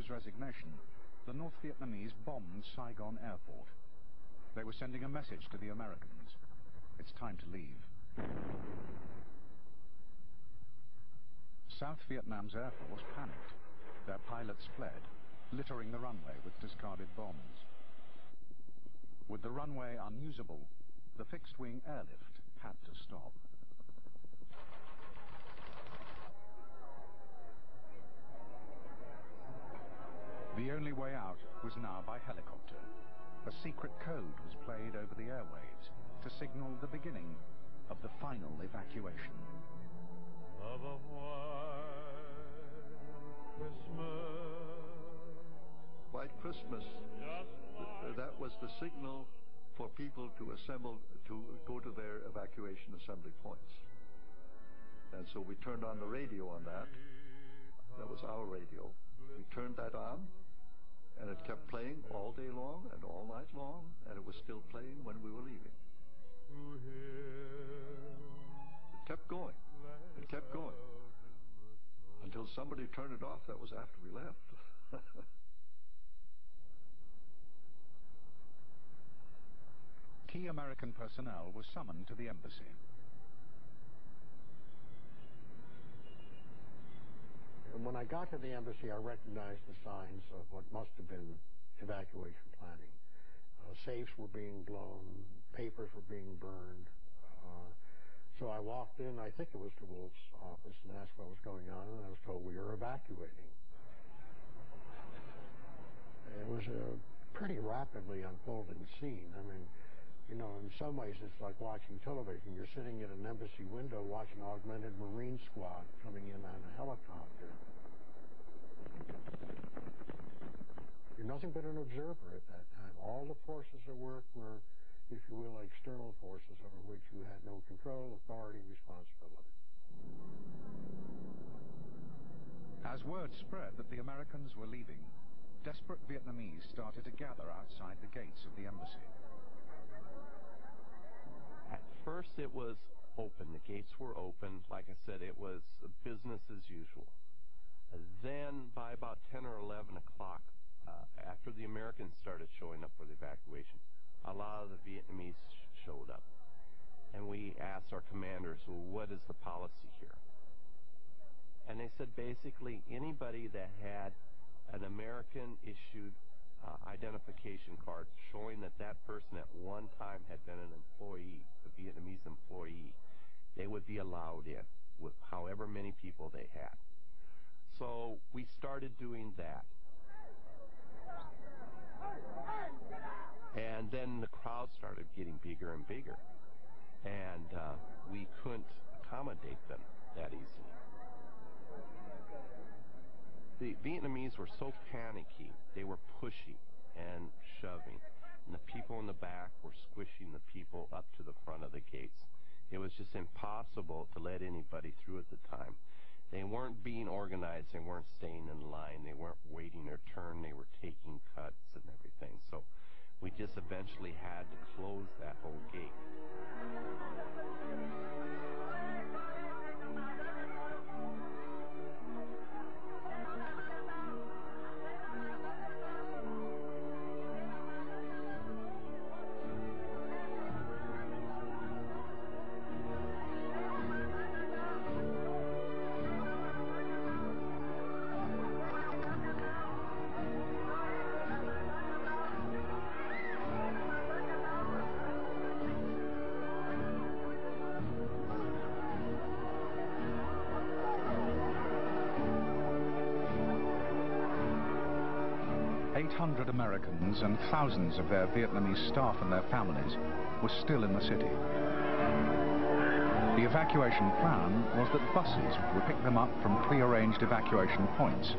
his resignation, the North Vietnamese bombed Saigon airport. They were sending a message to the Americans. It's time to leave. South Vietnam's Air Force panicked. Their pilots fled, littering the runway with discarded bombs. With the runway unusable, the fixed-wing airlift had to stop. The only way out was now by helicopter. A secret code was played over the airwaves to signal the beginning of the final evacuation. Of a white Christmas. White Christmas, that was the signal for people to assemble, to go to their evacuation assembly points. And so we turned on the radio on that. That was our radio. We turned that on, and it kept playing all day long and all night long, and it was still playing when we were leaving. It kept going. It kept going. Until somebody turned it off. That was after we left. Key American personnel was summoned to the embassy. And when I got to the embassy, I recognized the signs of what must have been evacuation planning. Safes were being blown, papers were being burned. So I walked in, I think it was to Wolf's office, and asked what was going on, and I was told we were evacuating. It was a pretty rapidly unfolding scene. I mean, you know, in some ways it's like watching television. You're sitting at an embassy window watching Augmented Marine Squad coming in on a helicopter. You're nothing but an observer at that time. All the forces at work were, if you will, external forces over which you had no control, authority, responsibility. As word spread that the Americans were leaving, desperate Vietnamese started to gather outside the gates of the embassy. At first it was open. The gates were open. Like I said, it was business as usual. Then by about 10 or 11 o'clock, after the Americans started showing up for the evacuation, a lot of the Vietnamese showed up. And we asked our commanders, well, what is the policy here? And they said basically anybody that had an American-issued identification card showing that that person at one time had been an employee, a Vietnamese employee, they would be allowed in with however many people they had. So we started doing that. And then the crowd started getting bigger and bigger. And we couldn't accommodate them that easily. The Vietnamese were so panicky, they were pushing and shoving. And the people in the back were squishing the people up to the front of the gates. It was just impossible to let anybody through at the time. They weren't being organized. They weren't staying in line. They weren't waiting their turn. They were taking cuts and everything. So we just eventually had to close that whole gate. 800 Americans and thousands of their Vietnamese staff and their families were still in the city. The evacuation plan was that buses would pick them up from pre-arranged evacuation points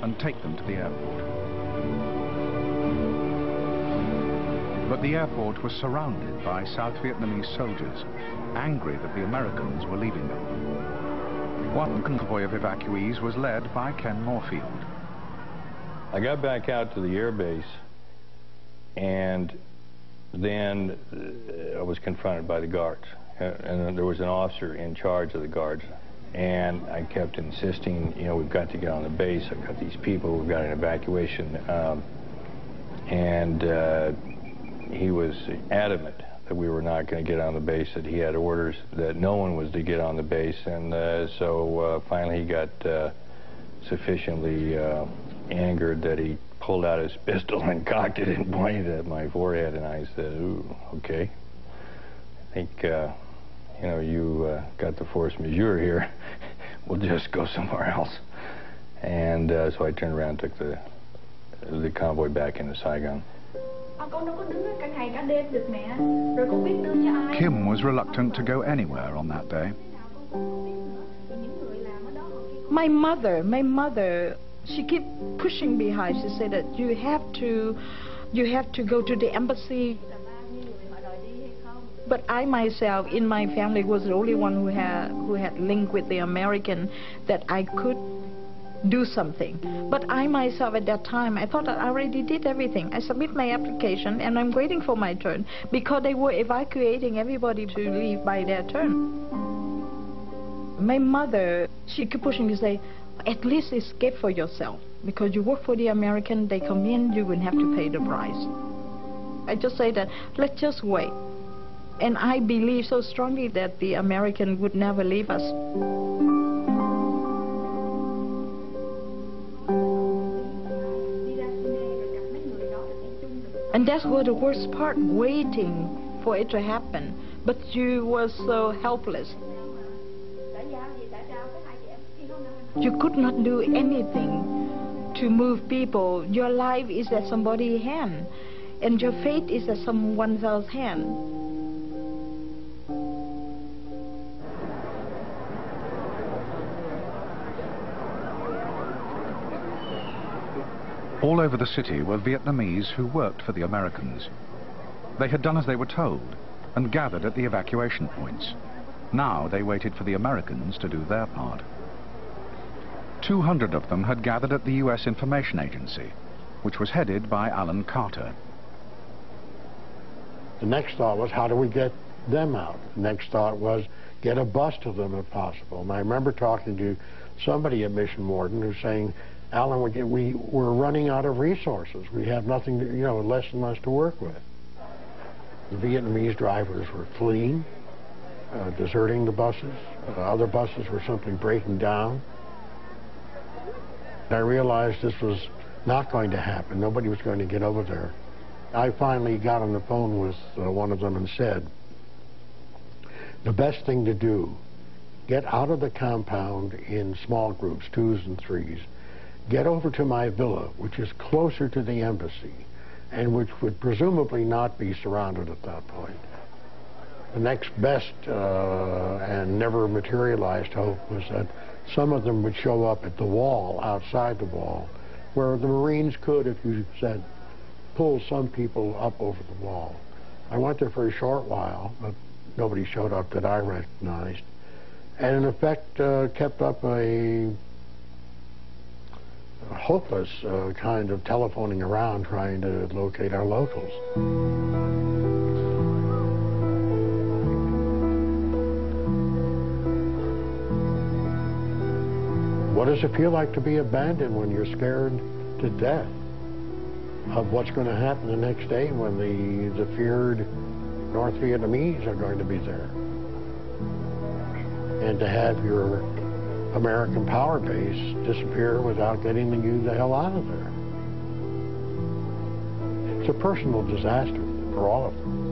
and take them to the airport. But the airport was surrounded by South Vietnamese soldiers, angry that the Americans were leaving them. One convoy of evacuees was led by Ken Moorfield. I got back out to the air base, and then I was confronted by the guards. And there was an officer in charge of the guards, And I kept insisting, you know, we've got to get on the base. I've got these people. We've got an evacuation. He was adamant that we were not going to get on the base, that he had orders that no one was to get on the base. And so finally he got sufficiently angered that he pulled out his pistol and cocked it and pointed at my forehead. And I said, ooh, okay. I think, you know, you got the force majeure here. We'll just go somewhere else. And so I turned around and took the convoy back into Saigon. Kim was reluctant to go anywhere on that day. My mother, she kept pushing behind. She said that you have to go to the embassy. But I myself, in my family, was the only one who had link with the American that I could do something. But I myself at that time, I thought I already did everything. I submit my application and I'm waiting for my turn because they were evacuating everybody to leave by their turn. My mother, she kept pushing to say, at least escape for yourself because you work for the American, they come in, you will have to pay the price. I just say that, let's just wait. And I believe so strongly that the American would never leave us. And that's was the worst part, waiting for it to happen. But you were so helpless. You could not do anything to move people. Your life is at somebody's hand, and your fate is at someone else's hand. All over the city were Vietnamese who worked for the Americans. They had done as they were told and gathered at the evacuation points. Now they waited for the Americans to do their part. 200 of them had gathered at the U.S. Information Agency, which was headed by Alan Carter. The next thought was, how do we get them out? The next thought was, get a bus to them if possible. And I remember talking to somebody at Mission Warden who's saying, Alan, we're running out of resources. We have nothing, to, you know, less and less to work with. The Vietnamese drivers were fleeing, deserting the buses. Other buses were simply breaking down. I realized this was not going to happen. Nobody was going to get over there. I finally got on the phone with one of them and said, the best thing to do, get out of the compound in small groups, 2s and 3s. Get over to my villa, which is closer to the embassy, and which would presumably not be surrounded at that point. The next best and never materialized hope was that some of them would show up at the wall, outside the wall, where the Marines could, if you said, pull some people up over the wall. I went there for a short while, but nobody showed up that I recognized, and in effect kept up a hopeless kind of telephoning around trying to locate our locals. What does it feel like to be abandoned when you're scared to death of what's going to happen the next day when the feared North Vietnamese are going to be there? And to have your American power base disappear without getting you the hell out of there. It's a personal disaster for all of them.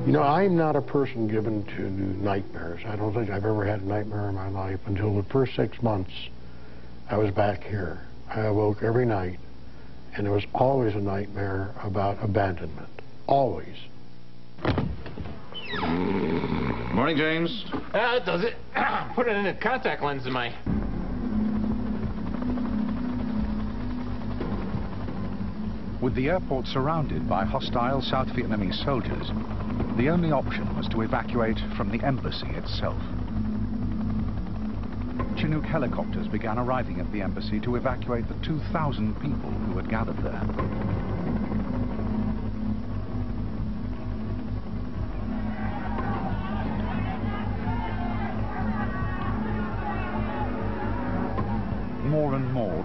You know, I'm not a person given to nightmares. I don't think I've ever had a nightmare in my life until the first 6 months I was back here. I awoke every night, and it was always a nightmare about abandonment. Always. Morning, James. That does it. Put it in a contact lens in my... With the airport surrounded by hostile South Vietnamese soldiers, the only option was to evacuate from the embassy itself. Chinook helicopters began arriving at the embassy to evacuate the 2,000 people who had gathered there.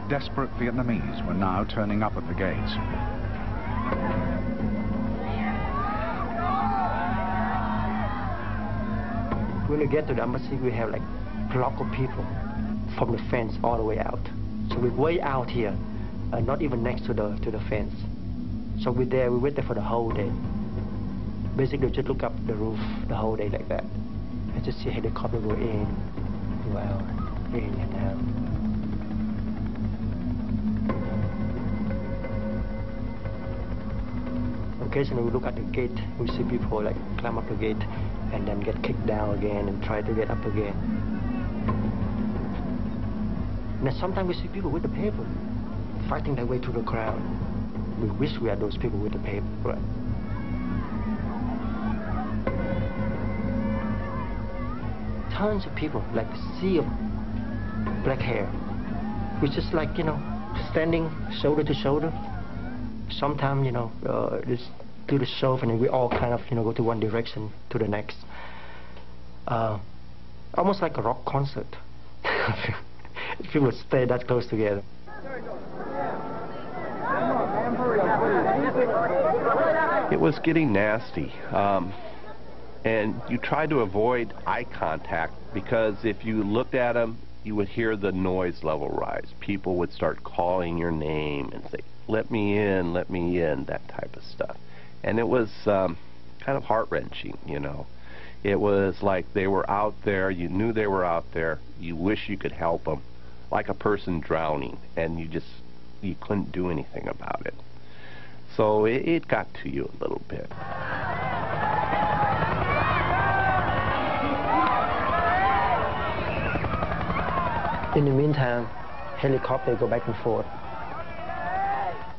desperate Vietnamese were now turning up at the gates. When we get to the embassy, we have like a block of people from the fence all the way out. So we're way out here, not even next to the fence. So we wait there for the whole day. Basically, just look up the roof the whole day like that. And just see helicopter go in, go out, in and out. Occasionally we look at the gate, we see people like climb up the gate and then get kicked down again and try to get up again. And then sometimes we see people with the paper, fighting their way through the crowd. We wish we had those people with the paper, right? Tons of people, like a sea of black hair. We're just like, you know, standing shoulder to shoulder. Sometimes, you know, just do the show and then we all kind of, you know, go to one direction to the next. Almost like a rock concert. People stay that close together. It was getting nasty. And you tried to avoid eye contact because if you looked at them, you would hear the noise level rise. People would start calling your name and say, let me in, that type of stuff. And it was kind of heart-wrenching, you know. It was like they were out there, you knew they were out there, you wish you could help them, like a person drowning, and you couldn't do anything about it. So it got to you a little bit. In the meantime, helicopters go back and forth,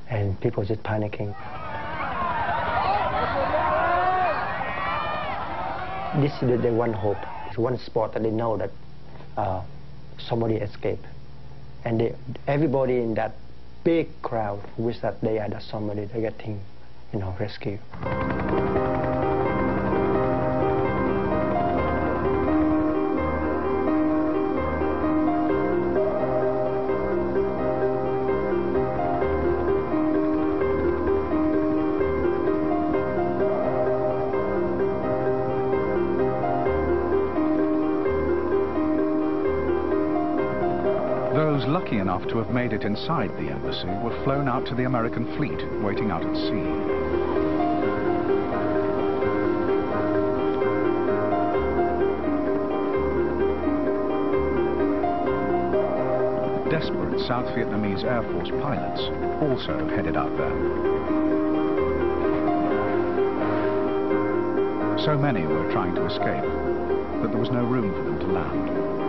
and people just panicking. This is the one hope. It's one spot that they know that somebody escaped, and everybody in that big crowd wish that they had somebody to get him, you know, rescued. Those lucky enough to have made it inside the embassy were flown out to the American fleet, waiting out at sea. Desperate South Vietnamese Air Force pilots also headed out there. So many were trying to escape that there was no room for them to land.